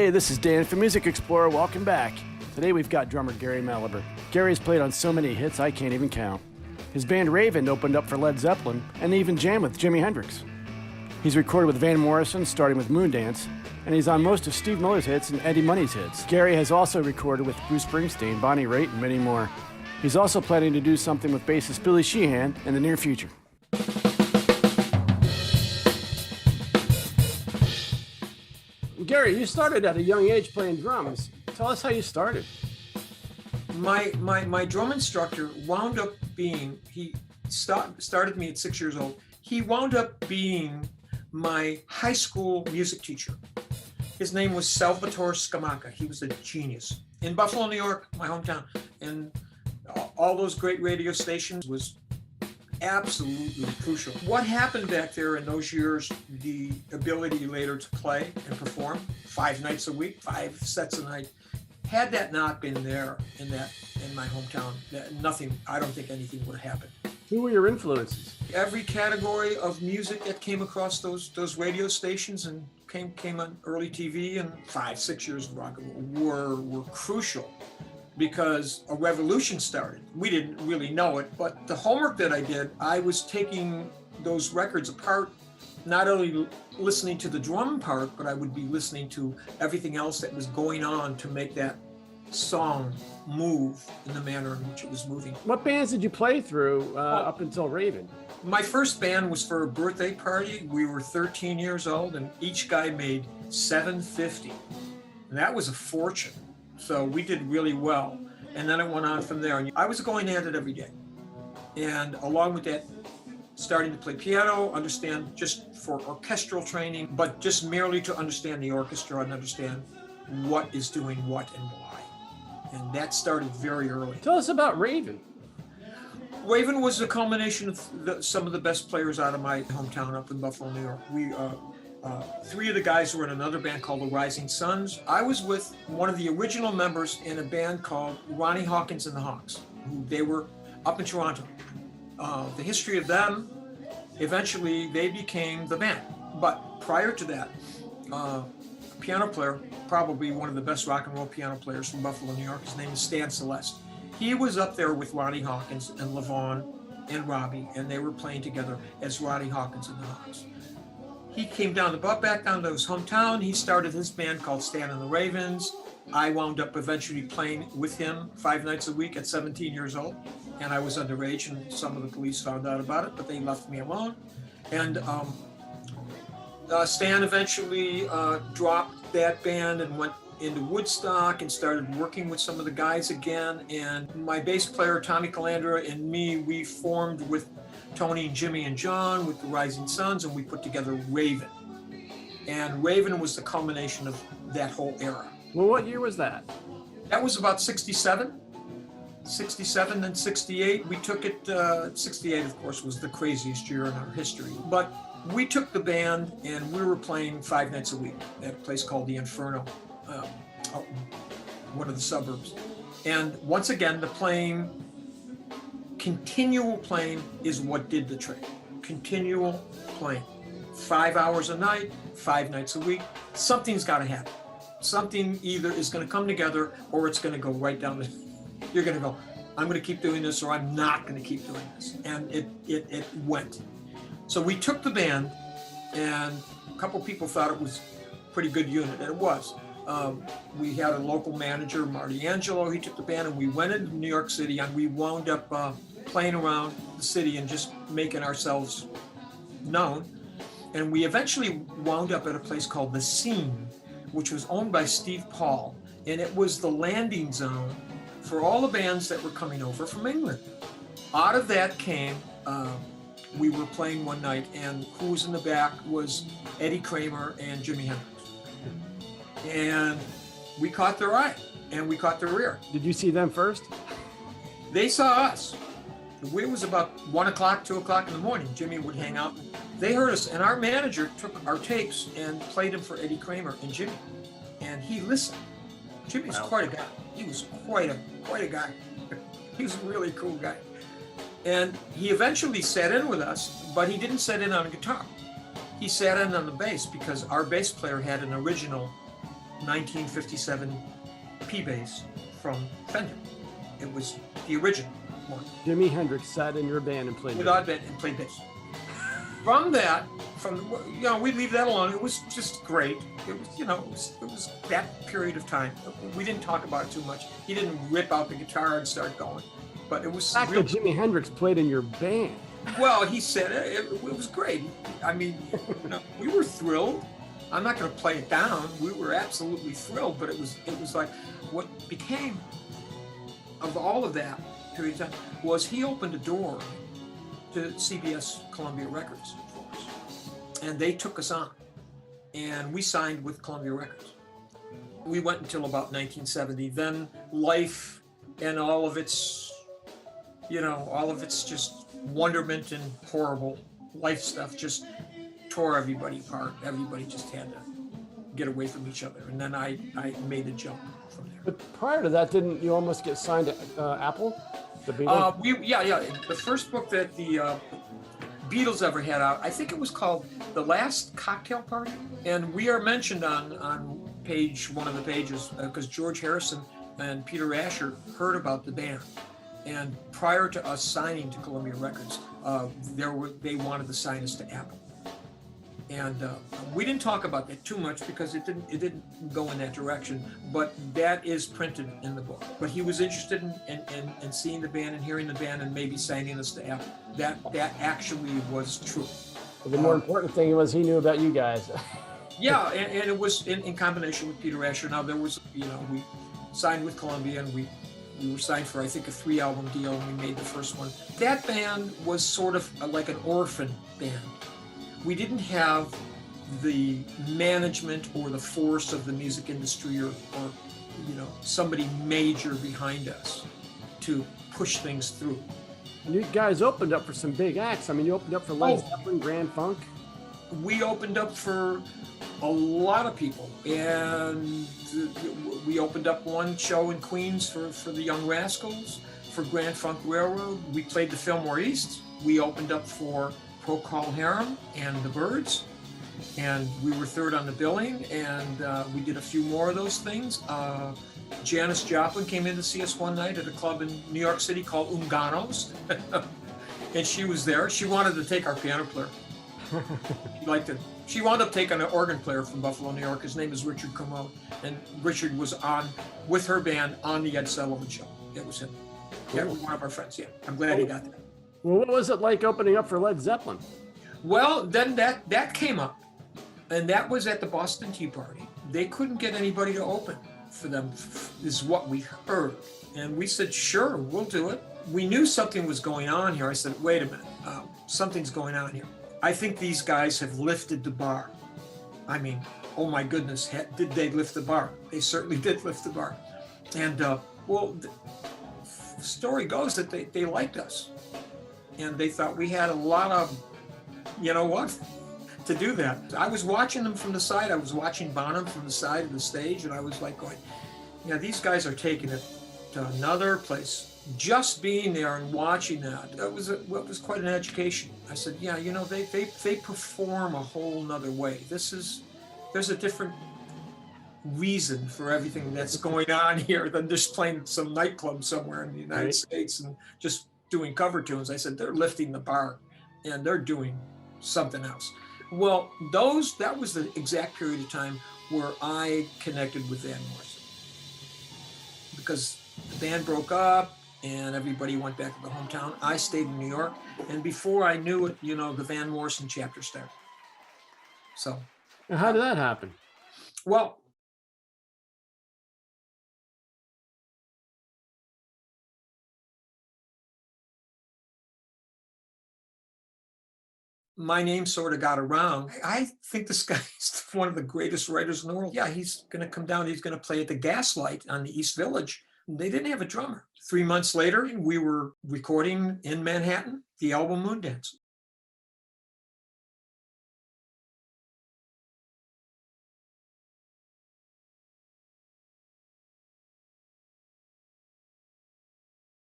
Hey, this is Dan from Music Explorer. Welcome back. Today we've got drummer Gary Mallaber. Gary's played on so many hits I can't even count. His band Raven opened up for Led Zeppelin and they even jammed with Jimi Hendrix. He's recorded with Van Morrison, starting with Moondance, and he's on most of Steve Miller's hits and Eddie Money's hits. Gary has also recorded with Bruce Springsteen, Bonnie Raitt, and many more. He's also planning to do something with bassist Billy Sheehan in the near future. Gary, you started at a young age playing drums. Tell us how you started. My drum instructor wound up being, he started me at 6 years old. He wound up being my high school music teacher. His name was Salvatore Scamacca. He was a genius. In Buffalo, New York, my hometown, and all those great radio stations was absolutely crucial. What happened back there in those years, the ability later to play and perform 5 nights a week, 5 sets a night, had that not been there in my hometown, nothing, I don't think anything would have happened. Who were your influences? Every category of music that came across those radio stations and came on early TV, and 5-6 years of rock and roll were crucial, because a revolution started. We didn't really know it, but the homework that I did, I was taking those records apart, not only listening to the drum part, but I would be listening to everything else that was going on to make that song move in the manner in which it was moving. What bands did you play through up until Raven? My first band was for a birthday party. We were 13 years old, and each guy made $750. And that was a fortune. So we did really well. And then it went on from there. And I was going at it every day. And along with that, starting to play piano, understand just for orchestral training, but just merely to understand the orchestra and understand what is doing what and why. And that started very early. Tell us about Raven. Raven was a culmination of some of the best players out of my hometown up in Buffalo, New York. We 3 of the guys were in another band called the Rising Suns. I was with one of the original members in a band called Ronnie Hawkins and the Hawks. They were up in Toronto. The history of them, eventually they became the band. But prior to that, a piano player, probably one of the best rock and roll piano players from Buffalo, New York, his name is Stan Celeste. He was up there with Ronnie Hawkins and Levon and Robbie, and they were playing together as Ronnie Hawkins and the Hawks. He came back down to his hometown. He started his band called Stan and the Ravens. I wound up eventually playing with him 5 nights a week at 17 years old. And I was underage, and some of the police found out about it, but they left me alone. And Stan eventually dropped that band and went into Woodstock and started working with some of the guys again. And my bass player, Tommy Calandra, and me, we formed with Tony and Jimmy and John with the Rising Suns, and we put together Raven. And Raven was the culmination of that whole era. Well, what year was that? That was about 67 and 68. We took it, 68 of course was the craziest year in our history. But we took the band and we were playing 5 nights a week at a place called the Inferno, one of the suburbs. And once again, the playing, continual playing is what did the trick. Continual playing. 5 hours a night, 5 nights a week. Something's got to happen. Something either is going to come together or it's going to go right down the... You're going to go, I'm going to keep doing this or I'm not going to keep doing this. And it went. So we took the band, and a couple people thought it was a pretty good unit, and it was. We had a local manager, Marty Angelo. He took the band, and we went into New York City, and we wound up playing around the city and just making ourselves known. And we eventually wound up at a place called The Scene, which was owned by Steve Paul, and it was the landing zone for all the bands that were coming over from England. Out of that came, we were playing one night, and who was in the back was Eddie Kramer and Jimi Hendrix. And we caught their eye, and we caught their ear. Did you see them first? They saw us. It was about 1 o'clock, 2 o'clock in the morning. Jimmy would hang out. They heard us, and our manager took our tapes and played them for Eddie Kramer and Jimmy. And he listened. Jimmy's quite a guy. He was quite a guy. He was a really cool guy. And he eventually sat in with us, but he didn't sit in on a guitar. He sat in on the bass because our bass player had an original 1957 P bass from Fender. It was the original one. Jimi Hendrix sat in your band and played. Without band and played bass. From that, we leave that alone. It was just great. It was, it was that period of time. We didn't talk about it too much. He didn't rip out the guitar and start going, but it was. The fact that Jimi Hendrix played in your band. Well, he said it was great. I mean, we were thrilled. I'm not going to play it down. We were absolutely thrilled, but it was like what became of all of that period of time was he opened a door to CBS Columbia Records for us, and they took us on, and we signed with Columbia Records. We went until about 1970. Then life and all of its just wonderment and horrible life stuff just tore everybody apart. Everybody just had to get away from each other, and then I made the jump from there. But prior to that, didn't you almost get signed to Apple? The Beatles? The first book that the Beatles ever had out, I think it was called The Last Cocktail Party, and we are mentioned on one of the pages because George Harrison and Peter Asher heard about the band, and prior to us signing to Columbia Records, they wanted to sign us to Apple. And we didn't talk about that too much because it didn't go in that direction, but that is printed in the book. But he was interested in seeing the band and hearing the band and maybe signing us to Apple. That actually was true. But the more important thing was he knew about you guys. Yeah, and it was in combination with Peter Asher. Now there was, we signed with Columbia and we were signed for, I think, a 3-album deal, and we made the first one. That band was sort of like an orphan band. We didn't have the management or the force of the music industry or somebody major behind us to push things through. And you guys opened up for some big acts. I mean, you opened up for Led Zeppelin, Grand Funk. We opened up for a lot of people, and we opened up one show in Queens for the Young Rascals, for Grand Funk Railroad. We played the Fillmore East. We opened up for Procol Harum and the Byrds, and we were third on the billing, and we did a few more of those things. Janis Joplin came in to see us one night at a club in New York City called Unganos, and she was there. She wanted to take our piano player. She wound up taking an organ player from Buffalo, New York. His name is Richard Commode, and Richard was on with her band on the Ed Sullivan Show. It was him. Yeah, one of our friends. Yeah, I'm glad he got there. Well, what was it like opening up for Led Zeppelin? Well, then that came up, and that was at the Boston Tea Party. They couldn't get anybody to open for them, is what we heard. And we said, sure, we'll do it. We knew something was going on here. I said, wait a minute, something's going on here. I think these guys have lifted the bar. I mean, oh my goodness, did they lift the bar? They certainly did lift the bar. And the story goes that they liked us. And they thought we had a lot of, to do that. I was watching them from the side. I was watching Bonham from the side of the stage, and I was like going, yeah, these guys are taking it to another place. Just being there and watching that was quite an education. I said, yeah, they perform a whole nother way. There's a different reason for everything that's going on here than just playing some nightclub somewhere in the United States and just doing cover tunes. I said, they're lifting the bar and they're doing something else. Well, that was the exact period of time where I connected with Van Morrison, because the band broke up and everybody went back to the hometown. I stayed in New York, and before I knew it, the Van Morrison chapter started. So. Now, how did that happen? Well, my name sort of got around. I think this guy's one of the greatest writers in the world. Yeah, he's going to come down. He's going to play at the Gaslight on the East Village. They didn't have a drummer. 3 months later, we were recording in Manhattan the album Moondance.